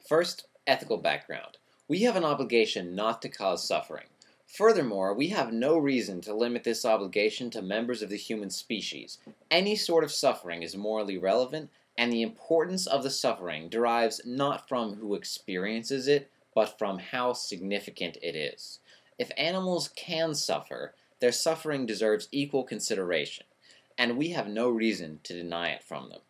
First, ethical background. We have an obligation not to cause suffering. Furthermore, we have no reason to limit this obligation to members of the human species. Any sort of suffering is morally relevant, and the importance of the suffering derives not from who experiences it, but from how significant it is. If animals can suffer, their suffering deserves equal consideration, and we have no reason to deny it from them.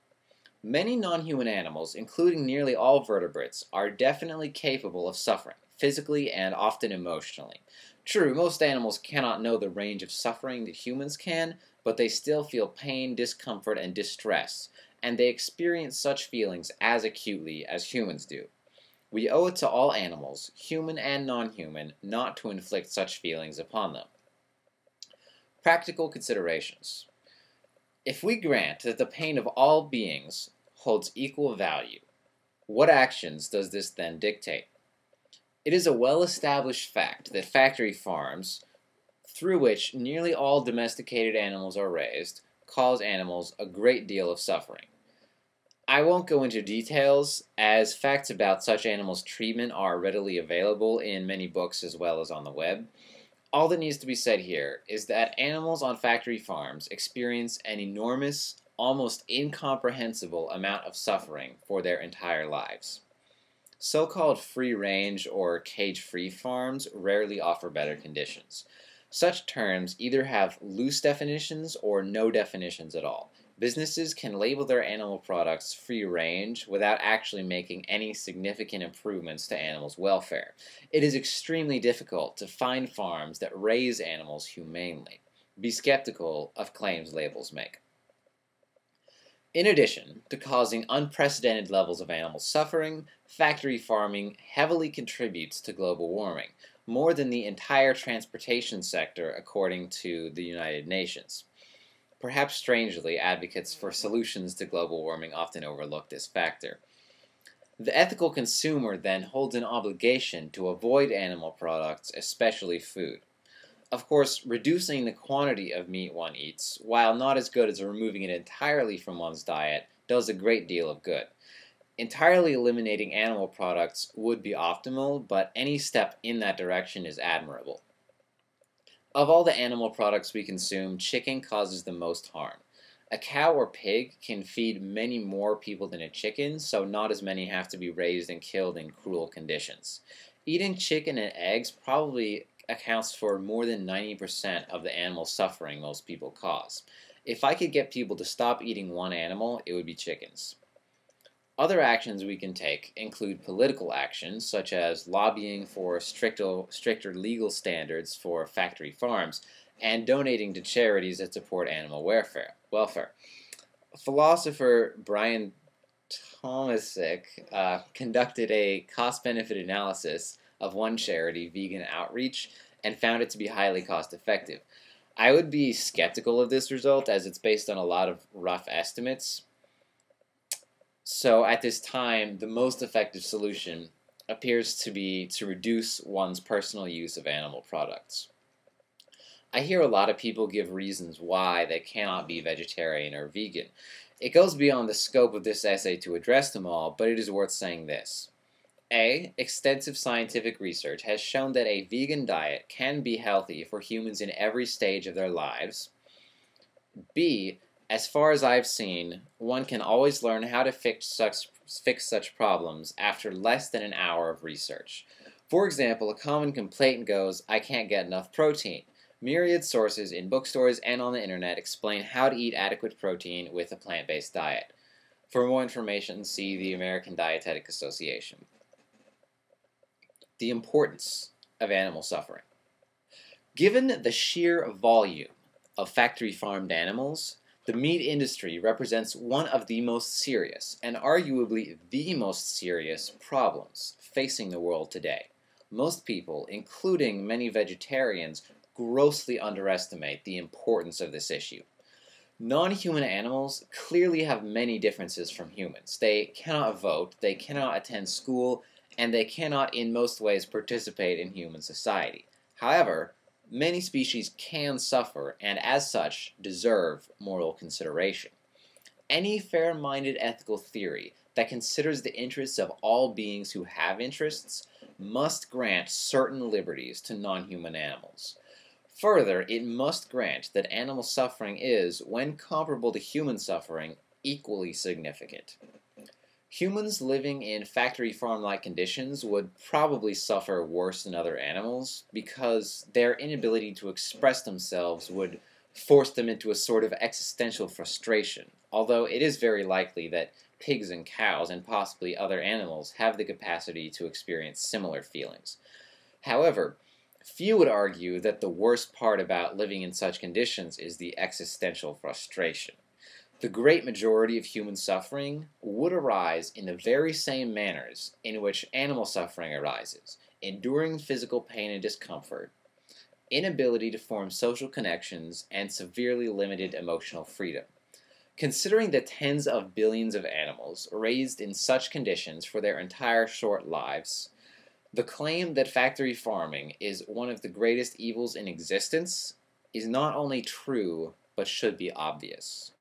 Many non-human animals, including nearly all vertebrates, are definitely capable of suffering, physically and often emotionally. True, most animals cannot know the range of suffering that humans can, but they still feel pain, discomfort, and distress, and they experience such feelings as acutely as humans do. We owe it to all animals, human and non-human, not to inflict such feelings upon them. Practical considerations. If we grant that the pain of all beings holds equal value, what actions does this then dictate? It is a well-established fact that factory farms, through which nearly all domesticated animals are raised, cause animals a great deal of suffering. I won't go into details, as facts about such animals' treatment are readily available in many books as well as on the web. All that needs to be said here is that animals on factory farms experience an enormous, almost incomprehensible amount of suffering for their entire lives. So-called free-range or cage-free farms rarely offer better conditions. Such terms either have loose definitions or no definitions at all. Businesses can label their animal products free-range without actually making any significant improvements to animals' welfare. It is extremely difficult to find farms that raise animals humanely. Be skeptical of claims labels make. In addition to causing unprecedented levels of animal suffering, factory farming heavily contributes to global warming, more than the entire transportation sector according to the United Nations. Perhaps strangely, advocates for solutions to global warming often overlook this factor. The ethical consumer then holds an obligation to avoid animal products, especially food. Of course, reducing the quantity of meat one eats, while not as good as removing it entirely from one's diet, does a great deal of good. Entirely eliminating animal products would be optimal, but any step in that direction is admirable. Of all the animal products we consume, chicken causes the most harm. A cow or pig can feed many more people than a chicken, so not as many have to be raised and killed in cruel conditions. Eating chicken and eggs probably accounts for more than 90% of the animal suffering most people cause. If I could get people to stop eating one animal, it would be chickens. Other actions we can take include political actions, such as lobbying for stricter legal standards for factory farms, and donating to charities that support animal welfare. Philosopher Brian Tomasic conducted a cost-benefit analysis of one charity, Vegan Outreach, and found it to be highly cost-effective. I would be skeptical of this result, as it's based on a lot of rough estimates. So at this time, the most effective solution appears to be to reduce one's personal use of animal products. I hear a lot of people give reasons why they cannot be vegetarian or vegan. It goes beyond the scope of this essay to address them all, but it is worth saying this. A. Extensive scientific research has shown that a vegan diet can be healthy for humans in every stage of their lives. B. As far as I've seen, one can always learn how to fix such problems after less than an hour of research. For example, a common complaint goes, "I can't get enough protein." Myriad sources in bookstores and on the internet explain how to eat adequate protein with a plant-based diet. For more information, see the American Dietetic Association. The importance of animal suffering. Given the sheer volume of factory-farmed animals, the meat industry represents one of the most serious, and arguably the most serious, problems facing the world today. Most people, including many vegetarians, grossly underestimate the importance of this issue. Non-human animals clearly have many differences from humans. They cannot vote, they cannot attend school, and they cannot in most ways participate in human society. However, many species can suffer, and as such, deserve moral consideration. Any fair-minded ethical theory that considers the interests of all beings who have interests must grant certain liberties to non-human animals. Further, it must grant that animal suffering is, when comparable to human suffering, equally significant. Humans living in factory farm-like conditions would probably suffer worse than other animals because their inability to express themselves would force them into a sort of existential frustration, although it is very likely that pigs and cows and possibly other animals have the capacity to experience similar feelings. However, few would argue that the worst part about living in such conditions is the existential frustration. The great majority of human suffering would arise in the very same manners in which animal suffering arises: enduring physical pain and discomfort, inability to form social connections, and severely limited emotional freedom. Considering the tens of billions of animals raised in such conditions for their entire short lives, the claim that factory farming is one of the greatest evils in existence is not only true, but should be obvious.